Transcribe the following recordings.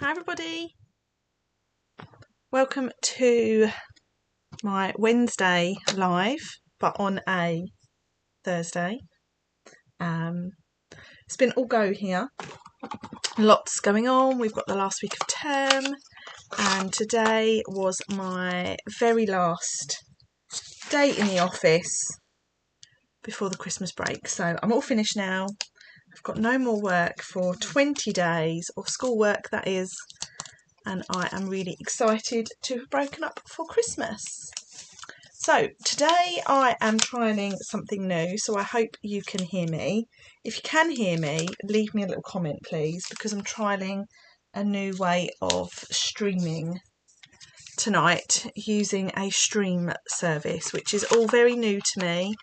Hi everybody, welcome to my Wednesday live, but on a Thursday. It's been all go here, lots going on. We've got the last week of term and today was my very last day in the office before the Christmas break. So I'm all finished now. I've got no more work for 20 days, or schoolwork that is, and I am really excited to have broken up for Christmas. So today I am trying something new, so I hope you can hear me. If you can hear me, leave me a little comment please, because I'm trialling a new way of streaming tonight using a stream service, which is all very new to me,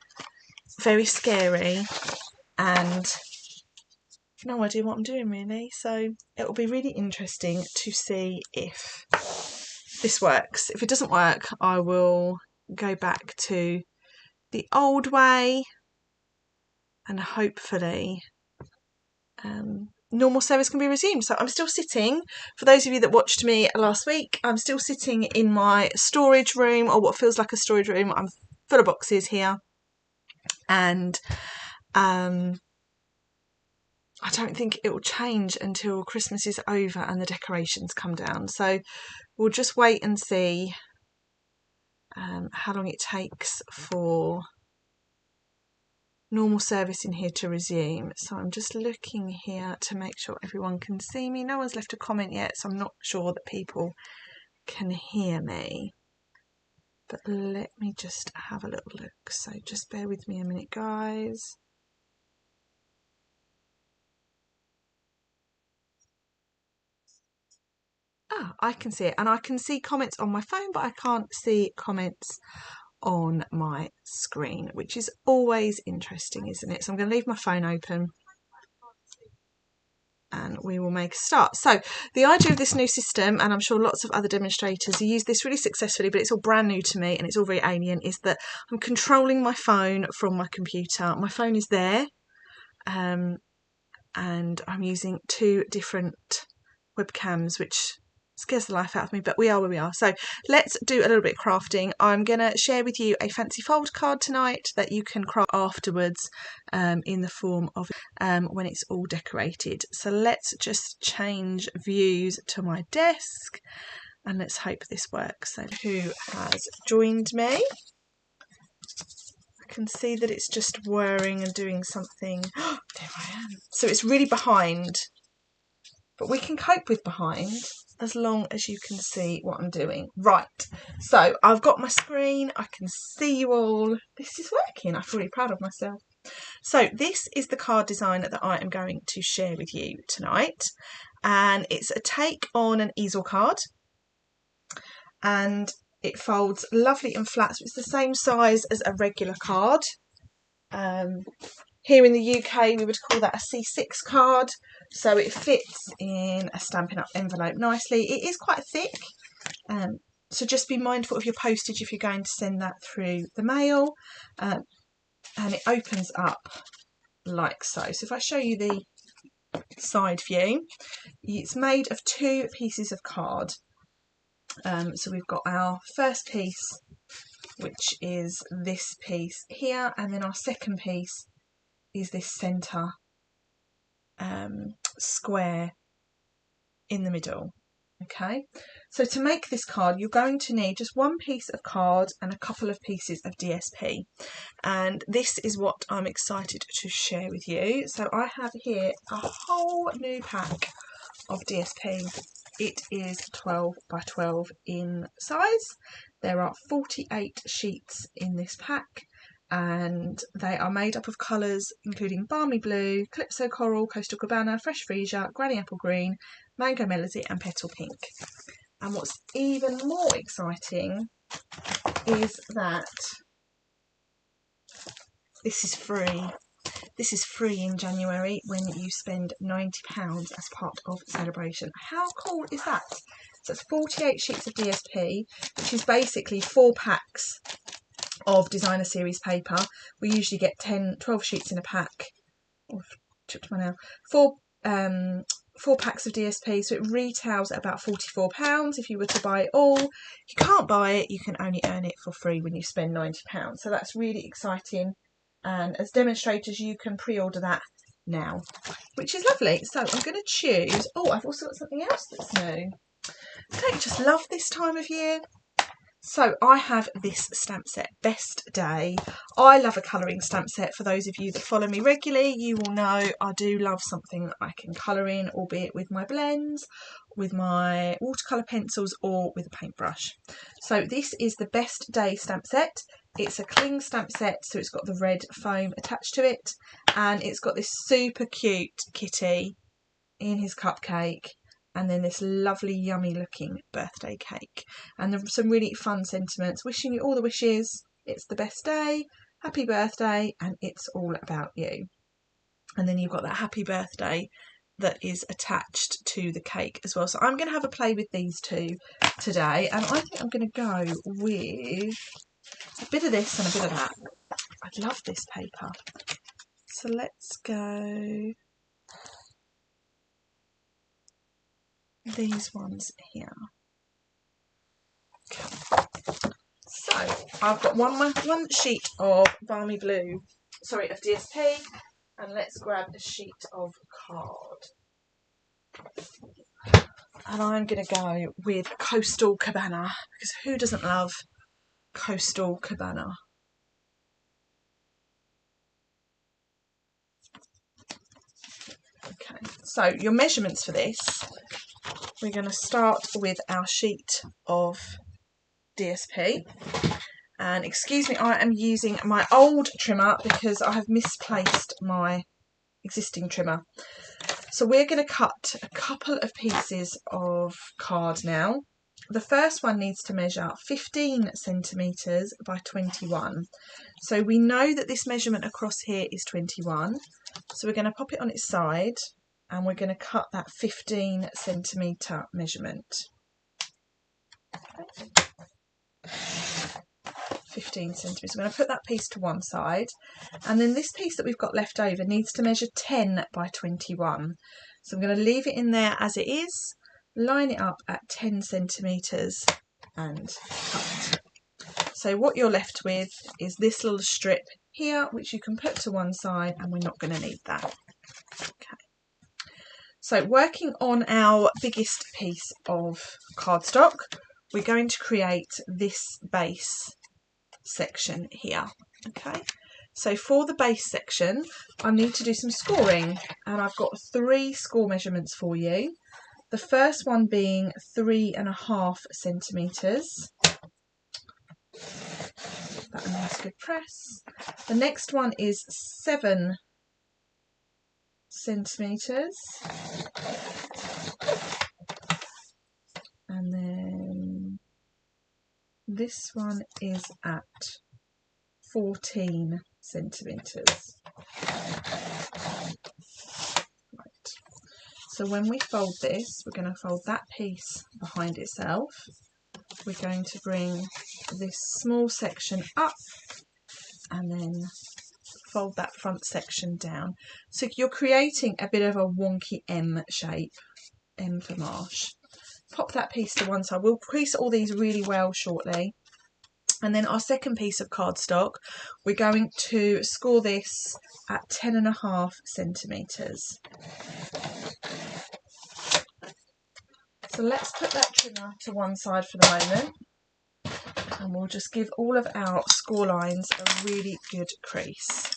very scary, and no idea what I'm doing really. So it will be really interesting to see if this works. If it doesn't work, I will go back to the old way and hopefully normal service can be resumed. So I'm still sitting, for those of you that watched me last week, I'm still sitting in my storage room, or what feels like a storage room. I'm full of boxes here, and I don't think it will change until Christmas is over and the decorations come down. So we'll just wait and see how long it takes for normal service in here to resume. So I'm just looking here to make sure everyone can see me. No one's left a comment yet, so I'm not sure that people can hear me. But let me just have a little look. So just bear with me a minute, guys. Ah, I can see it, and I can see comments on my phone, but I can't see comments on my screen, which is always interesting, isn't it? So I'm going to leave my phone open and we will make a start. So the idea of this new system, and I'm sure lots of other demonstrators use this really successfully, but it's all brand new to me and it's all very alien, is that I'm controlling my phone from my computer. My phone is there, and I'm using two different webcams, which scares the life out of me, but we are where we are. So let's do a little bit of crafting. I'm going to share with you a fancy fold card tonight that you can craft afterwards in the form of when it's all decorated. So let's just change views to my desk and let's hope this works. So who has joined me? I can see that it's just whirring and doing something. There I am. So it's really behind, but we can cope with behind as long as you can see what I'm doing. Right, so I've got my screen, I can see you all. This is working, I'm really proud of myself. So this is the card design that I am going to share with you tonight, and it's a take on an easel card, and it folds lovely and flat, so it's the same size as a regular card. Here in the UK we would call that a C6 card, so it fits in a Stampin' Up envelope nicely. It is quite thick, so just be mindful of your postage if you're going to send that through the mail, and it opens up like so. So if I show you the side view, it's made of two pieces of card. So we've got our first piece, which is this piece here, and then our second piece is this centre square in the middle. Okay, so to make this card you're going to need just one piece of card and a couple of pieces of DSP, and this is what I'm excited to share with you. So I have here a whole new pack of DSP. It is 12 by 12 in size. There are 48 sheets in this pack, and they are made up of colours including Balmy Blue, Calypso Coral, Coastal Cabana, Fresh Freesia, Granny Apple Green, Mango Melody and Petal Pink. And what's even more exciting is that this is free. This is free in January when you spend £90 as part of celebration. How cool is that? So it's 48 sheets of DSP, which is basically 4 packs of designer series paper. We usually get 12 sheets in a pack. Oh, tripped my nail. 4 packs of DSP, so it retails at about £44 if you were to buy it all. If you can't buy it, you can only earn it for free when you spend £90. So that's really exciting, and as demonstrators you can pre-order that now, which is lovely. So I'm going to choose, oh, I've also got something else that's new. Don't you just love this time of year? So I have this stamp set, Best Day. I love a colouring stamp set. For those of you that follow me regularly, you will know I do love something that I can colour in, albeit with my blends, with my watercolour pencils, or with a paintbrush. So this is the Best Day stamp set. It's a cling stamp set, so it's got the red foam attached to it, and it's got this super cute kitty in his cupcake, and then this lovely yummy looking birthday cake, and there are some really fun sentiments, wishing you all the wishes, it's the best day, happy birthday, and it's all about you. And then you've got that happy birthday that is attached to the cake as well. So I'm going to have a play with these two today, and I think I'm going to go with a bit of this and a bit of that. I love this paper. So let's go these ones here. Okay. So I've got one sheet of balmy blue, sorry, of DSP, and let's grab a sheet of card. And I'm going to go with Coastal Cabana, because who doesn't love Coastal Cabana? Okay, so your measurements for this, we're going to start with our sheet of DSP. And excuse me, I am using my old trimmer because I have misplaced my existing trimmer. So we're going to cut a couple of pieces of card now. The first one needs to measure 15 centimetres by 21. So we know that this measurement across here is 21. So we're going to pop it on its side, and we're going to cut that 15 centimetre measurement. Okay. 15 centimetres. I'm going to put that piece to one side, and then this piece that we've got left over needs to measure 10 by 21. So I'm going to leave it in there as it is, line it up at 10 centimetres and cut. So what you're left with is this little strip here, which you can put to one side, and we're not going to need that. Okay. So working on our biggest piece of cardstock, we're going to create this base section here. Okay, so for the base section I need to do some scoring, and I've got 3 score measurements for you. The first one being 3.5 centimetres. That a nice good press. The next one is 7 centimetres, and then this one is at 14 centimetres. Right. So when we fold this, we're going to fold that piece behind itself. We're going to bring this small section up, and then fold that front section down. So you're creating a bit of a wonky M shape, M for Marsh. Pop that piece to one side. We'll crease all these really well shortly. And then our second piece of cardstock, we're going to score this at 10.5 centimetres. So let's put that trimmer to one side for the moment, and we'll just give all of our score lines a really good crease.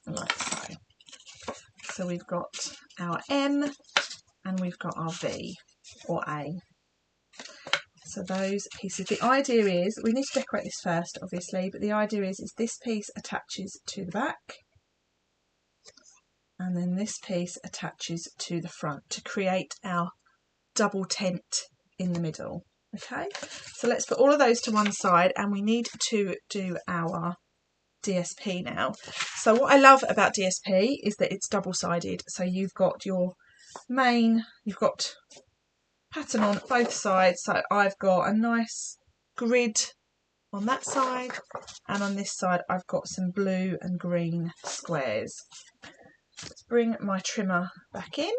Like so. So we've got our M and we've got our V or A. So those pieces, the idea is, we need to decorate this first obviously, but the idea is this piece attaches to the back, and then this piece attaches to the front to create our double tent in the middle. Okay, so let's put all of those to one side, and we need to do our DSP now. So what I love about DSP is that it's double-sided, so you've got your main, you've got pattern on both sides. So I've got a nice grid on that side, and on this side I've got some blue and green squares. Let's bring my trimmer back in,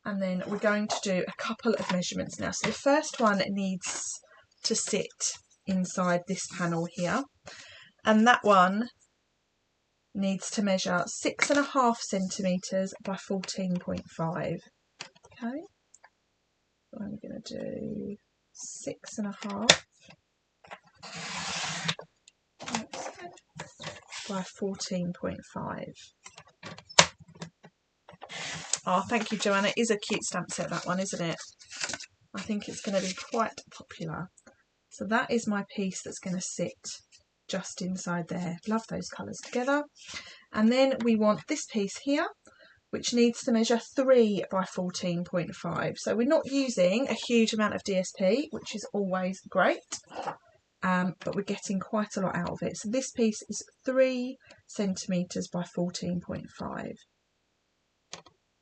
and then we're going to do a couple of measurements now. So the first one needs to sit inside this panel here, and that one needs to measure 6.5 centimetres by 14.5. Okay, so I'm going to do 6.5 by 14.5. Oh, thank you, Joanna. It is a cute stamp set, that one, isn't it? I think it's going to be quite popular. So that is my piece that's going to sit just inside there. Love those colours together. And then we want this piece here, which needs to measure 3 by 14.5. So we're not using a huge amount of DSP, which is always great, but we're getting quite a lot out of it. So this piece is 3 centimetres by 14.5.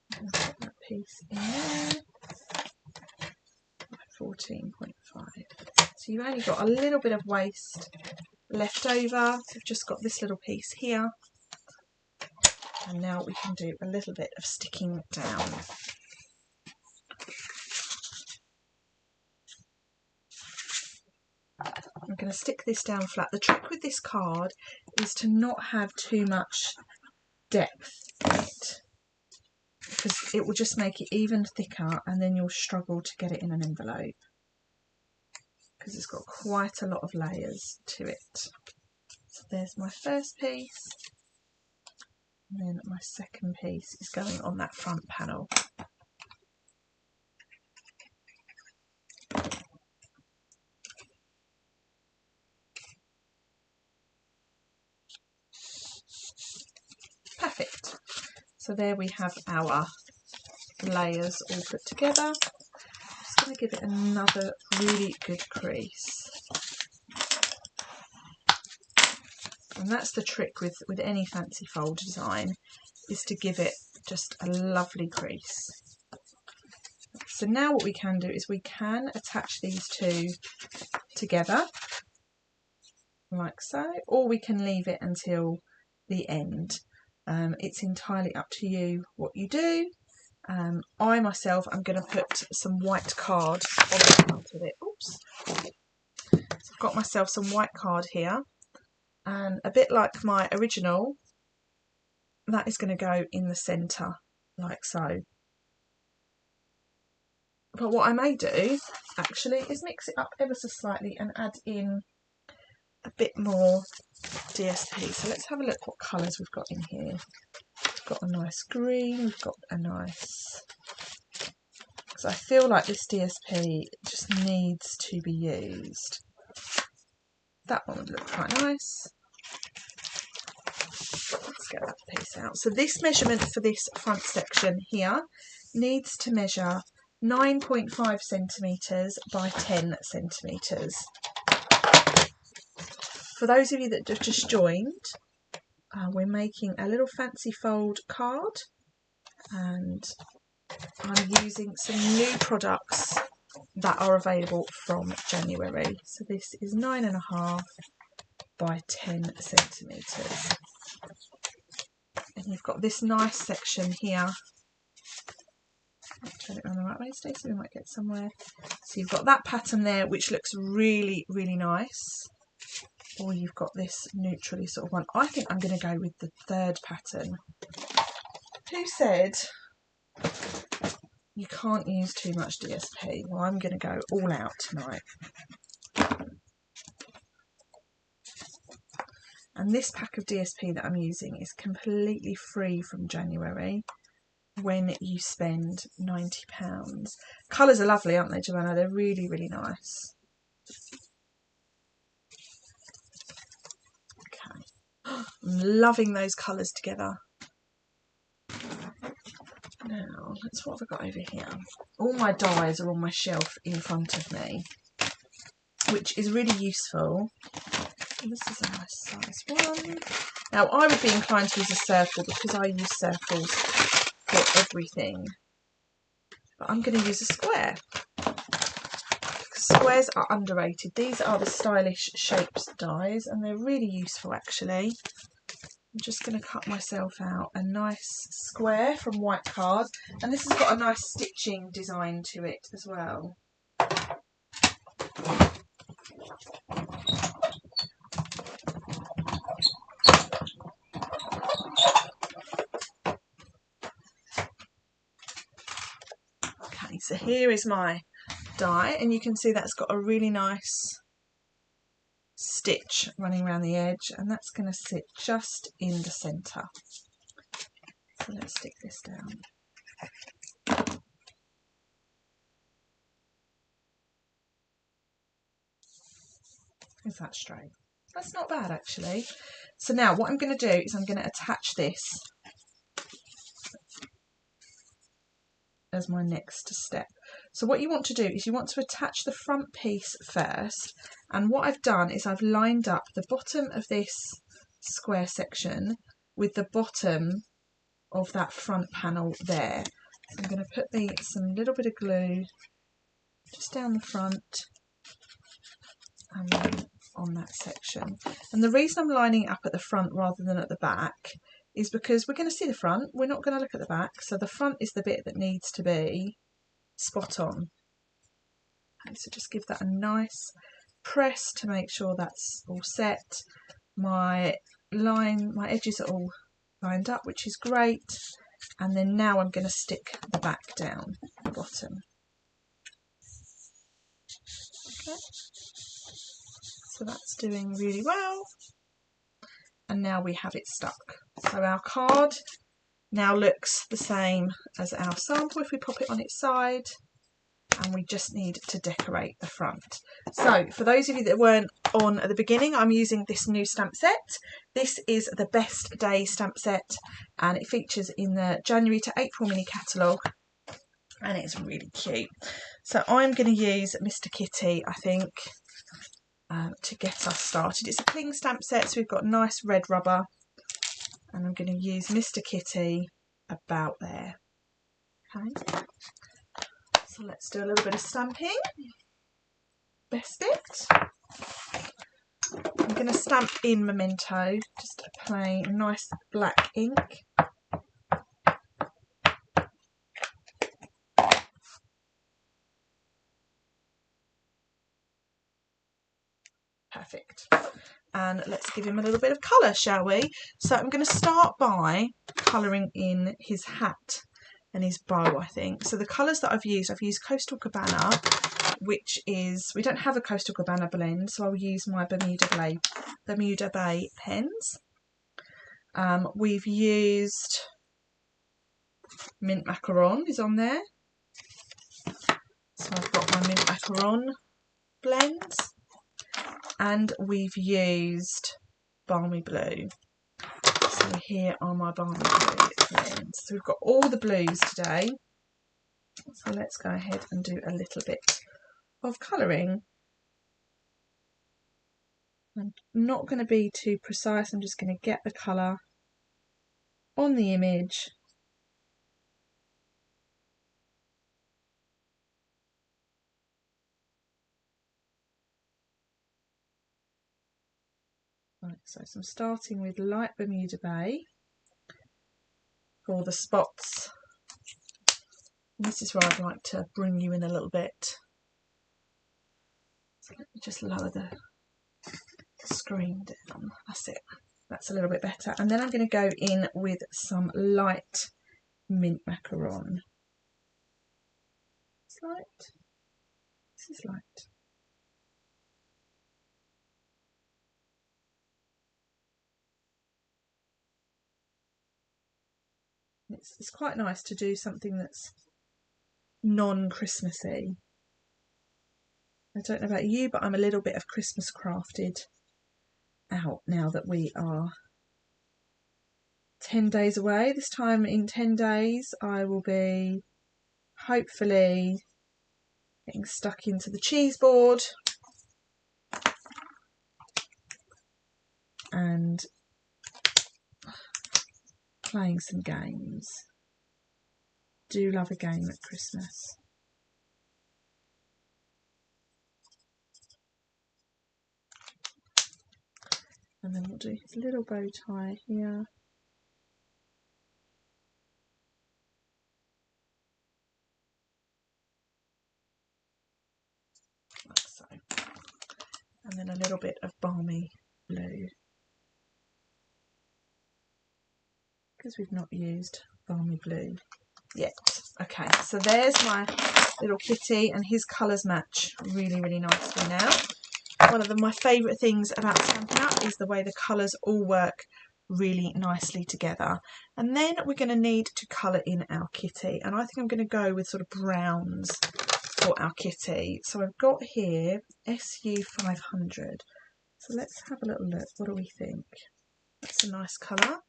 Put that piece in there. 14.5. So you've only got a little bit of waste left over. So we've just got this little piece here, and now we can do a little bit of sticking down. I'm going to stick this down flat. The trick with this card is to not have too much depth in it, because it will just make it even thicker, and then you'll struggle to get it in an envelope, because it's got quite a lot of layers to it. So there's my first piece, and then my second piece is going on that front panel. Perfect. So there we have our layers all put together. I'm just going to give it another really good crease. And that's the trick with any fancy fold design, is to give it just a lovely crease. So now what we can do is we can attach these two together like so, or we can leave it until the end. It's entirely up to you what you do. I myself am going to put some white card on the front of it. Oops. So I've got myself some white card here, and a bit like my original, that is going to go in the centre like so. But what I may do actually is mix it up ever so slightly and add in a bit more DSP. So let's have a look what colours we've got in here. We've got a nice green, we've got a nice... because I feel like this DSP just needs to be used. That one would look quite nice. Let's get that piece out. So this measurement for this front section here needs to measure 9.5 centimetres by 10 centimetres. For those of you that have just joined, we're making a little fancy fold card, and I'm using some new products that are available from January. So this is 9.5 by 10 centimetres. And you've got this nice section here. I'll turn it around the right way, Stacey, we might get somewhere. So you've got that pattern there, which looks really, really nice. Or you've got this neutrally sort of one. I think I'm going to go with the third pattern. Who said you can't use too much DSP? Well, I'm going to go all out tonight. And this pack of DSP that I'm using is completely free from January when you spend £90. Colours are lovely, aren't they, Joanna? They're really, really nice. Okay. I'm loving those colours together. Now, what have I got over here? All my dies are on my shelf in front of me, which is really useful. This is a nice size one. Now, I would be inclined to use a circle because I use circles for everything. but I'm going to use a square. Squares are underrated. These are the stylish shapes dies and they're really useful actually. I'm just going to cut myself out a nice square from white card, and this has got a nice stitching design to it as well. Okay, so here is my die, and you can see that's got a really nice stitch running around the edge, and that's going to sit just in the centre. So let's stick this down. Is that straight? That's not bad actually. So now what I'm going to do is I'm going to attach this as my next step. So what you want to do is you want to attach the front piece first, and what I've done is I've lined up the bottom of this square section with the bottom of that front panel there. So I'm going to put some little bit of glue just down the front and then on that section. And the reason I'm lining it up at the front rather than at the back is because we're going to see the front, we're not going to look at the back, so the front is the bit that needs to be spot on. Okay, so just give that a nice press to make sure that's all set. My edges are all lined up, which is great, and then now I'm going to stick the back down the bottom. Okay, so that's doing really well, and now we have it stuck. So our card now looks the same as our sample if we pop it on its side, and we just need to decorate the front. So for those of you that weren't on at the beginning, I'm using this new stamp set. This is the Best Day stamp set, and it features in the January to April mini catalogue, and it's really cute. So I'm going to use Mr. Kitty, I think, to get us started. It's a cling stamp set, so we've got nice red rubber, and I'm going to use Mr. Kitty about there. Okay, so let's do a little bit of stamping. Best bit. I'm going to stamp in Memento, just a plain nice black ink. Perfect. And let's give him a little bit of colour, shall we? So I'm going to start by colouring in his hat and his bow, I think. So the colours that I've used Coastal Cabana, which is, we don't have a Coastal Cabana blend, so I'll use my Bermuda Bay pens. We've used Mint Macaron is on there. So I've got my Mint Macaron blends. And we've used Balmy Blue. So here are my Balmy Blue blends. So we've got all the blues today. So let's go ahead and do a little bit of colouring. I'm not going to be too precise, I'm just going to get the colour on the image. Right, so I'm starting with light Bermuda Bay for the spots. And this is where I'd like to bring you in a little bit. So let me just lower the screen down. That's it. That's a little bit better. And then I'm going to go in with some light Mint Macaron. It's light. This is light. It's quite nice to do something that's non-Christmassy. I don't know about you, but I'm a little bit of Christmas crafted out now that we are 10 days away. This time in 10 days I will be hopefully getting stuck into the cheese board and playing some games. do love a game at Christmas. And then we'll do his little bow tie here. Like so. And then a little bit of balmy blue. Because we've not used balmy blue yet. Okay, so there's my little kitty, and his colours match really, really nicely now. One of my favourite things about Stampin' Up is the way the colours all work really nicely together. And then we're going to need to colour in our kitty, and I think I'm going to go with sort of browns for our kitty. So I've got here SU500. So let's have a little look. What do we think? That's a nice colour.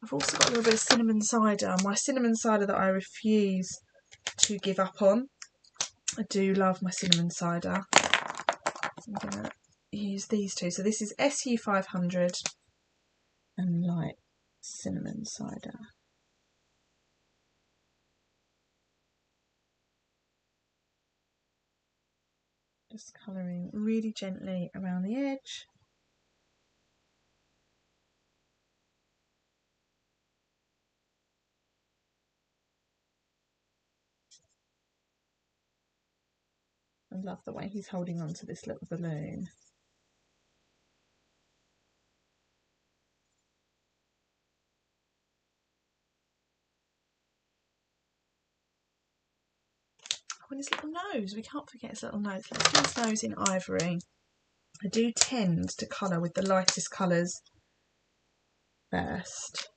I've also got a little bit of cinnamon cider. My cinnamon cider that I refuse to give up on. I do love my cinnamon cider. I'm going to use these two. So this is SU500 and light cinnamon cider. Just colouring really gently around the edge. I love the way he's holding on to this little balloon. Oh, and his little nose. We can't forget his little nose. Let's do his nose in ivory. I do tend to colour with the lightest colours first.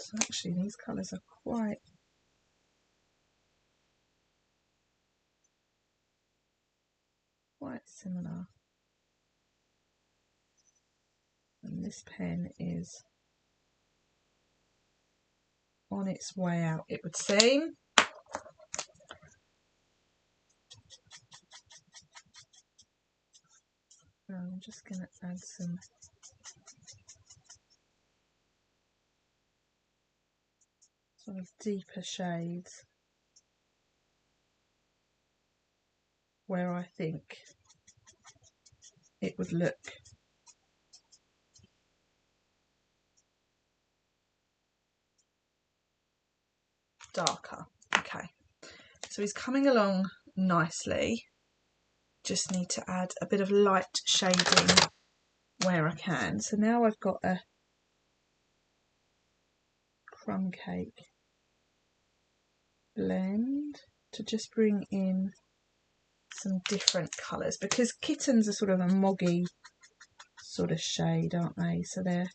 So actually these colours are quite similar. And this pen is on its way out, it would seem. I'm just going to add some sort of deeper shades where I think it would look darker. Okay, so he's coming along nicely. Just need to add a bit of light shading where I can. So now I've got a crumb cake blend to just bring in some different colours, because kittens are sort of a moggy sort of shade, aren't they? So they're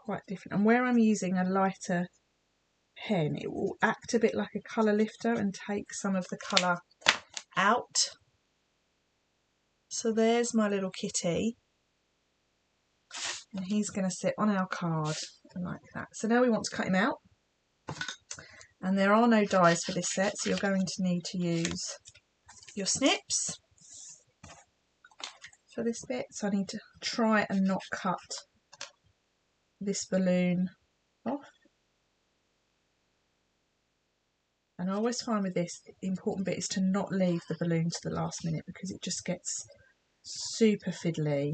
quite different. And where I'm using a lighter pen, it will act a bit like a colour lifter and take some of the colour out. So there's my little kitty, and he's going to sit on our card like that. So now we want to cut him out, and there are no dies for this set, so you're going to need to use your snips for this bit. So I need to try and not cut this balloon off. And I always find with this, the important bit is to not leave the balloon to the last minute, because it just gets super fiddly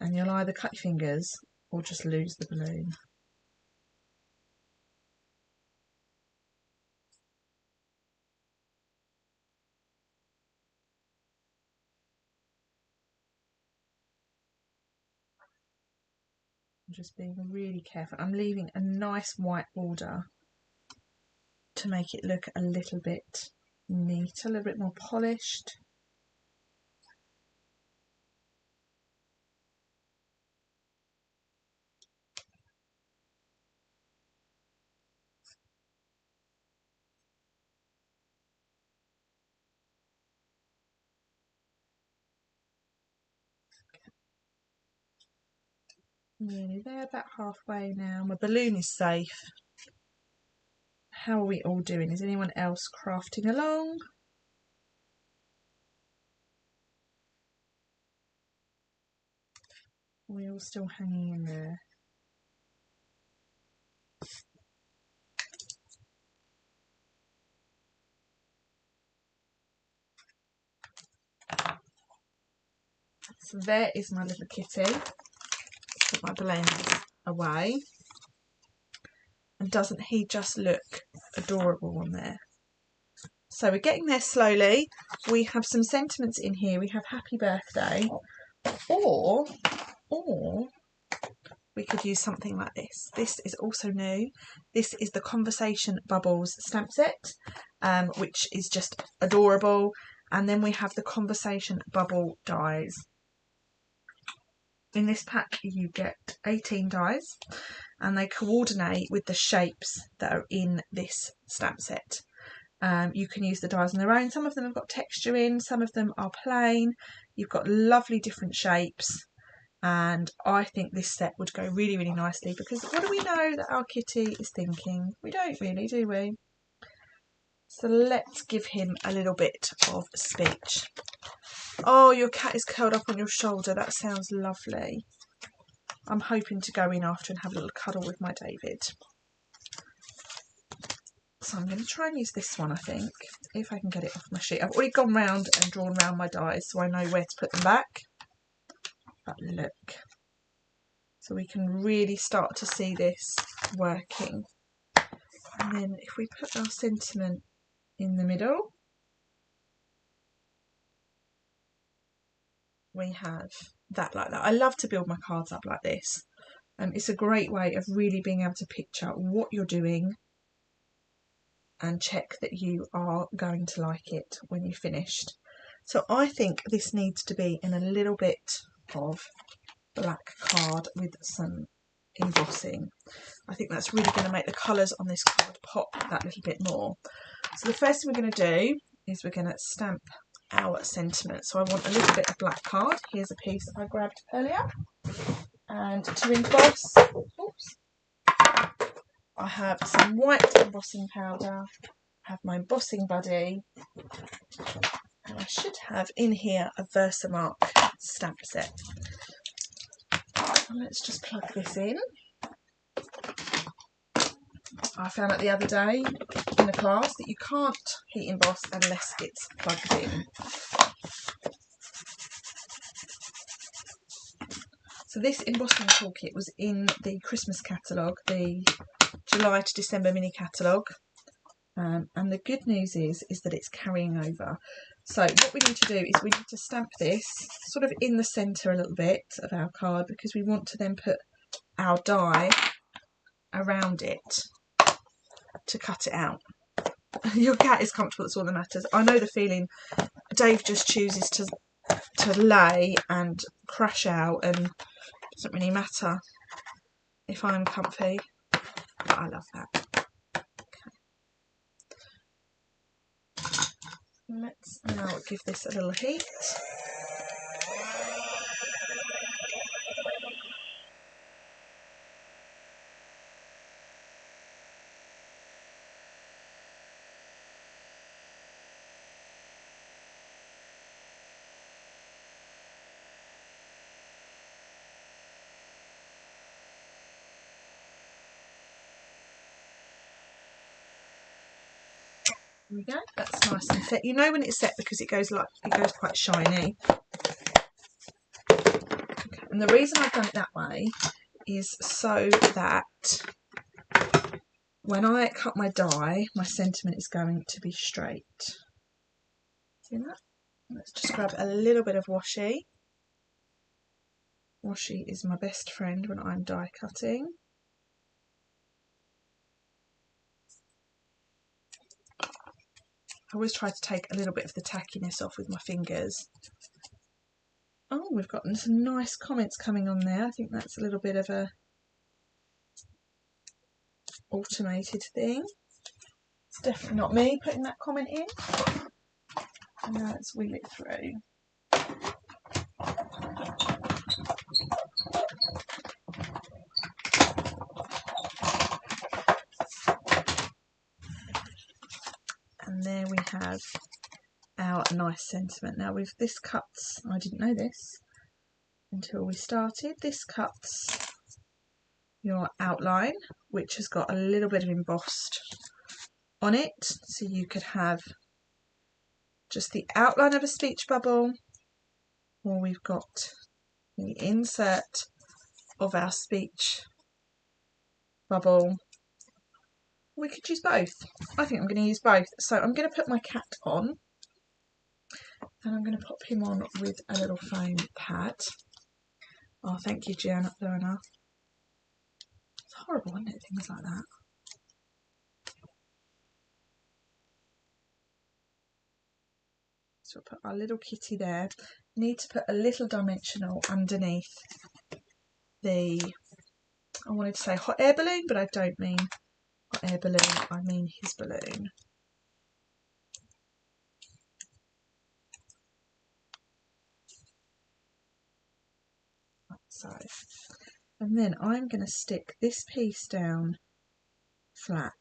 and you'll either cut your fingers or just lose the balloon. I'm just being really careful. I'm leaving a nice white border to make it look a little bit neat, a little bit more polished. Nearly there, about halfway now. My balloon is safe. How are we all doing? Is anyone else crafting along? we all still hanging in there? So there is my little kitty. Put my blends away. And doesn't he just look adorable on there? So we're getting there slowly. We have some sentiments in here. We have happy birthday, or we could use something like this. This is also new. This is the Conversation Bubbles stamp set, which is just adorable. And then we have the Conversation Bubble dies. In this pack you get 18 dies, and they coordinate with the shapes that are in this stamp set. You can use the dies on their own. Some of them have got texture in, some of them are plain. You've got lovely different shapes, and I think this set would go really, really nicely, because what do we know that our kitty is thinking? We don't really, do we? So let's give him a little bit of speech. Oh, your cat is curled up on your shoulder. That sounds lovely. I'm hoping to go in after and have a little cuddle with my David. So I'm going to try and use this one, I think, if I can get it off my sheet. I've already gone round and drawn round my dies, so I know where to put them back. But look. So we can really start to see this working. And then if we put our sentiment in the middle, we have that like that. I love to build my cards up like this. It's a great way of really being able to picture what you're doing and check that you are going to like it when you're finished. So I think this needs to be in a little bit of black card with some embossing. I think that's really going to make the colours on this card pop that little bit more. So the first thing we're going to do is we're going to stamp our sentiment. So I want a little bit of black card. Here's a piece I grabbed earlier. And to emboss, oops, I have some white embossing powder, I have my embossing buddy, and I should have in here a Versamark stamp set. And let's just plug this in. I found out the other day in a class that you can't heat emboss unless it's plugged in. So this embossing toolkit was in the Christmas catalogue, the July to December mini catalogue, and the good news is that it's carrying over. So what we need to do is we need to stamp this sort of in the centre a little bit of our card, because we want to then put our die around it to cut it out. Your cat is comfortable, that's all that matters. I know the feeling. Dave just chooses to lay and crash out, and it doesn't really matter if I'm comfy, but I love that. Okay. Let's now give this a little heat. There we go, that's nice and set. You know when it's set because it goes quite shiny. Okay. And the reason I've done it that way is so that when I cut my die, my sentiment is going to be straight. See that? Let's just grab a little bit of washi. Washi is my best friend when I'm die cutting. I always try to take a little bit of the tackiness off with my fingers. Oh, we've got some nice comments coming on there. I think that's a little bit of a automated thing. It's definitely not me putting that comment in. And now let's wheel it through. And there we have our nice sentiment. Now with this cuts, I didn't know this, until we started. This cuts your outline, which has got a little bit of embossed on it, so you could have just the outline of a speech bubble, or we've got the insert of our speech bubble. We could use both. I think I'm going to use both. So I'm going to put my cat on, and I'm going to pop him on with a little foam pad. Oh, thank you, Joanna. It's horrible, isn't it? Things like that. So we'll put our little kitty there. Need to put a little dimensional underneath the, I wanted to say hot air balloon, but I don't mean hot air balloon, I mean his balloon. Like so. And then I'm going to stick this piece down flat.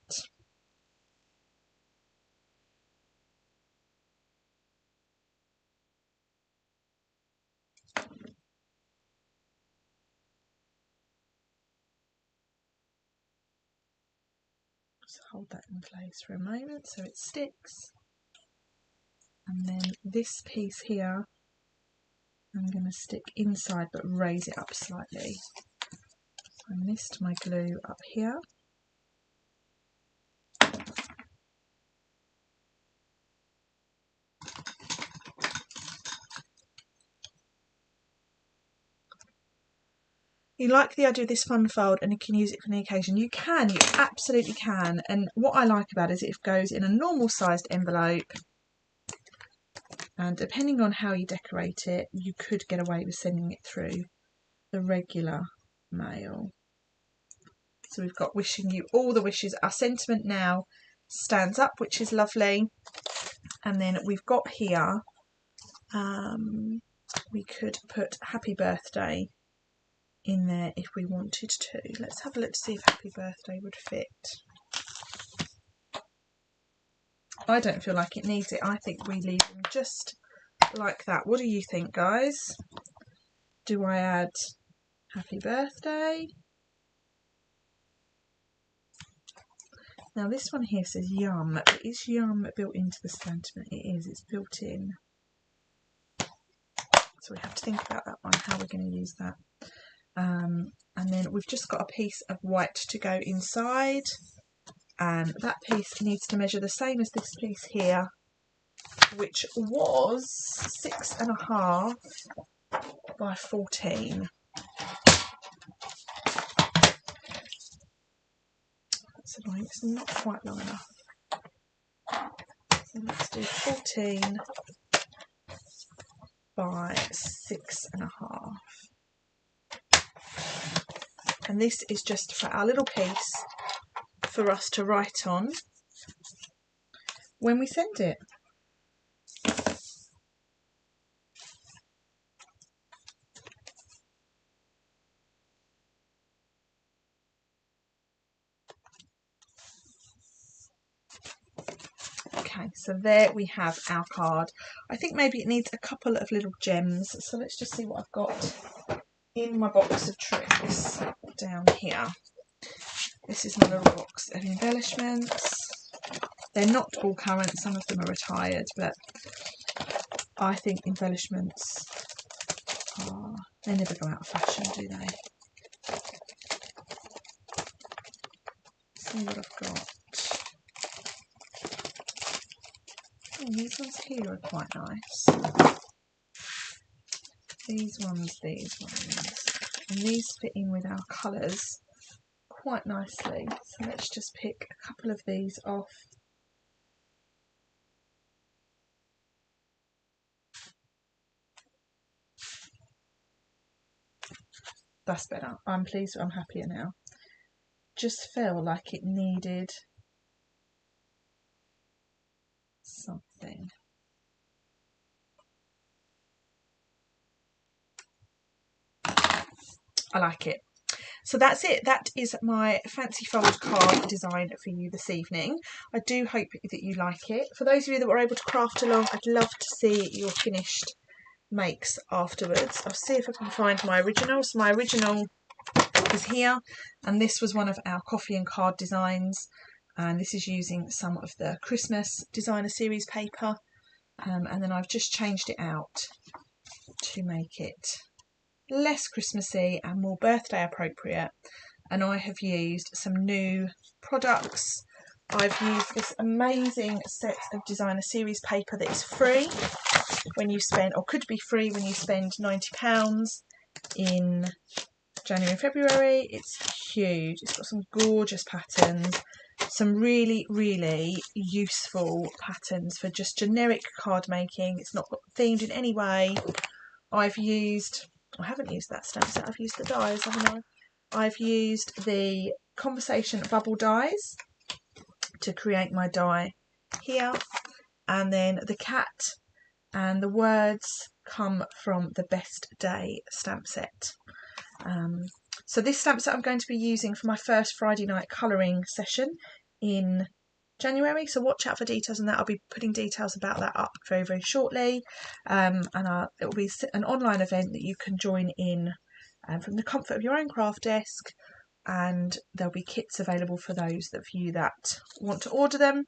Just hold that in place for a moment so it sticks. And then this piece here, I'm going to stick inside but raise it up slightly. So I missed my glue up here. You like the idea of this fun fold and you can use it for any occasion. You can, you absolutely can. And what I like about it is it goes in a normal sized envelope. And depending on how you decorate it, you could get away with sending it through the regular mail. So we've got wishing you all the wishes. Our sentiment now stands up, which is lovely. And then we've got here, we could put happy birthday in there if we wanted to. Let's have a look to see if happy birthday would fit. I don't feel like it needs it. I think we leave them just like that. What do you think, guys? Do I add happy birthday? Now this one here says yum, but is yum built into the sentiment? It is, it's built in. So we have to think about that one, how we're going to use that. And then we've just got a piece of white to go inside, and that piece needs to measure the same as this piece here, which was 6.5 by 14. That's annoying, it's not quite long enough. So let's do 14 by 6.5. And this is just for our little piece for us to write on when we send it. Okay, so there we have our card. I think maybe it needs a couple of little gems. So let's just see what I've got in my box of tricks down here. This is my little box of embellishments. They're not all current, some of them are retired, but I think embellishments are, they never go out of fashion, do they? See what I've got. Oh, these ones here are quite nice. These ones, and these fit in with our colours quite nicely. So let's just pick a couple of these off. That's better. I'm pleased, I'm happier now. Just felt like it needed something. I like it. So that's it. That is my fancy fold card design for you this evening. I do hope that you like it. For those of you that were able to craft along, I'd love to see your finished makes afterwards. I'll see if I can find my original. So my original is here, and this was one of our coffee and card designs, and this is using some of the Christmas designer series paper, and then I've just changed it out to make it less Christmassy and more birthday appropriate. And I have used some new products. I've used this amazing set of designer series paper that is free when you spend, or could be free when you spend £90 in January and February. It's huge. It's got some gorgeous patterns, some really, really useful patterns for just generic card making. It's not themed in any way. I haven't used that stamp set, I've used the dies, haven't I? I've used the Conversation bubble dies to create my die here, and then the cat and the words come from the Best Day stamp set. So this stamp set I'm going to be using for my first Friday night colouring session in January, so watch out for details on that. I'll be putting details about that up very, very shortly, and it will be an online event that you can join in from the comfort of your own craft desk, and there'll be kits available for those of you that want to order them.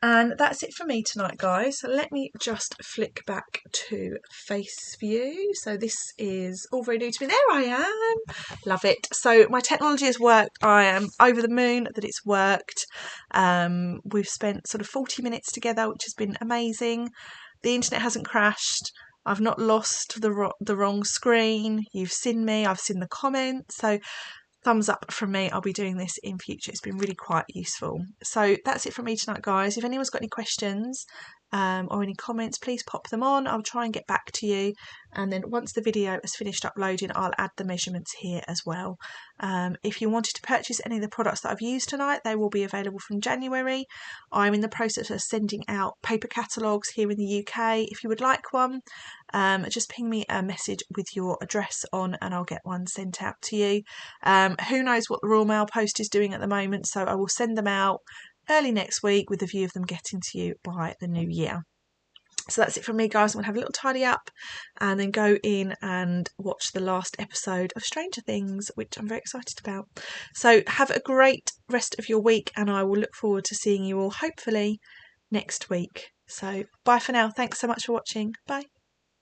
And that's it for me tonight, guys. So let me just flick back to face view. So this is all very new to me. There I am. Love it. So my technology has worked. I am over the moon that it's worked. We've spent sort of 40 minutes together, which has been amazing. The internet hasn't crashed. I've not lost the wrong screen. You've seen me. I've seen the comments. So thumbs up from me. I'll be doing this in future. It's been really quite useful. So that's it from me tonight, guys. If anyone's got any questions or any comments, please pop them on. I'll try and get back to you, and then once the video is finished uploading, I'll add the measurements here as well. If you wanted to purchase any of the products that I've used tonight, they will be available from January. I'm in the process of sending out paper catalogues here in the UK. If you would like one, just ping me a message with your address on and I'll get one sent out to you. Who knows what the Royal Mail Post is doing at the moment, so I will send them out early next week with a view of them getting to you by the new year. So that's it from me, guys. I'm going to have a little tidy up and then go in and watch the last episode of Stranger Things, which I'm very excited about. So have a great rest of your week, and I will look forward to seeing you all hopefully next week. So bye for now. Thanks so much for watching. Bye.